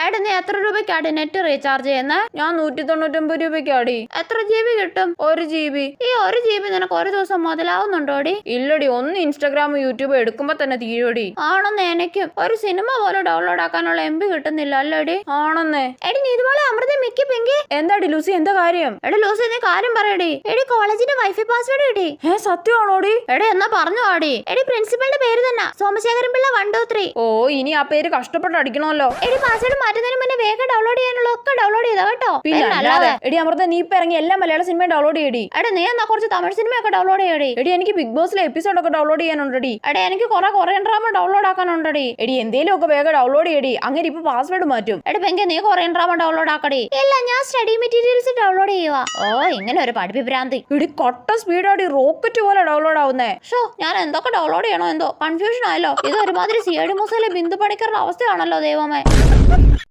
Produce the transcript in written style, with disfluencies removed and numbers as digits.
എടാ നീ എത്ര രൂപയ്ക്കാടി നെറ്റ് റീചാർജ് ചെയ്യുന്നത്? ഞാൻ 199 രൂപയ്ക്കാടി. എത്ര GB കിട്ടും? 1 GB. ഈ 1 GB നിനക്ക് ഒരു ദിവസം മുതലാവുന്നുണ്ടോടി? ഇല്ലടി, ഒന്ന് ഇൻസ്റ്റാഗ്രാം യൂട്യൂബ് എടുക്കുമ്പോ തന്നെ തീരുവടി. ആണെന്ന് എനിക്കും ഒരു സിനിമ പോലെ ഡൗൺലോഡ് ആക്കാനുള്ള MB കിട്ടുന്നില്ല അല്ലേടി? ആണെന്നേ. എടി നീ ഇതുപോലെ അമൃത മിക്കി പിങ്കി. എന്താടി ലൂസി, എന്താ കാര്യം? എടി ലൂസി നീ കാര്യം പറയടി. എടി കോളേജിന്റെ വൈഫൈ പാസ്വേഡ് കിട്ടി. സത്യമാണോടി? എടി എന്നാ പറഞ്ഞു ആടി. എടി പ്രിൻസിപ്പലിന്റെ പേര് തന്നെ, സോമശേഖരൻ പിള്ള 1 2 3. ഓ, ഇനി ആ പേര് കഷ്ടപ്പെട്ട് അടിക്കണമല്ലോ. എടി പാസ്വേഡ് മാറ്റുന്നതിന് മുന്നേ വേഗം ഡൗൺലോഡ് ചെയ്യാനുള്ള ഒക്കെ ഡൗൺലോഡ് ചെയ്താ കേട്ടോ. പിന്നെ എടി അമൃത നീ ഇപ്പൊ ഇറങ്ങി എല്ലാ മലയാള സിനിമയും ഡൗൺലോഡ് ചെയ്യടി. എടി നീ എന്നാ കുറച്ച് തമിഴ് സിനിമയൊക്കെ ഡൗൺലോഡ് ചെയ്യടി. എടി എനിക്ക് ബിഗ് ബോസിലെ എപ്പിസോഡ് ഒക്കെ ഡൗൺലോഡ് ചെയ്യാനുണ്ടടി. എടി എനിക്ക് കുറെ കൊറിയൻ ഡ്രാമ ഡൗൺലോഡ് ആക്കാനുണ്ടടി. എടി എന്തേലും ഒക്കെ വേഗം ഡൗൺലോഡ് ചെയ്യടി, അങ്ങനെ ഇപ്പൊ പാസ്വേഡ് മാറ്റും. എടി പെങ്കി നീ കൊറിയൻ ഡ്രാമ ഡൗൺലോഡ് ആക്കടി. ഇല്ല, ഞാൻ സ്റ്റഡി മെറ്റീരിയൽസ് ഡൗൺലോഡ് ചെയ്യുക. ഓ, ഇങ്ങനെ ഒരു പഠിപ്പി ഭ്രാന്തി. എടി കട്ട സ്പീഡാടി, റോക്കറ്റ് പോലെ ഡൗൺലോഡ് ആവുന്നേ. ഷോ, ഞാൻ എന്തൊക്കെ ഡൗൺലോഡ് ചെയ്യണോ എന്തോ കൺഫ്യൂഷൻ ആയല്ലോ. ഇത് ഒരുമാതിരി CID മൂസയിലെ ബിന്ദു പണിക്കറുടെ അവസ്ഥയാണല്ലോ ദൈവമേ.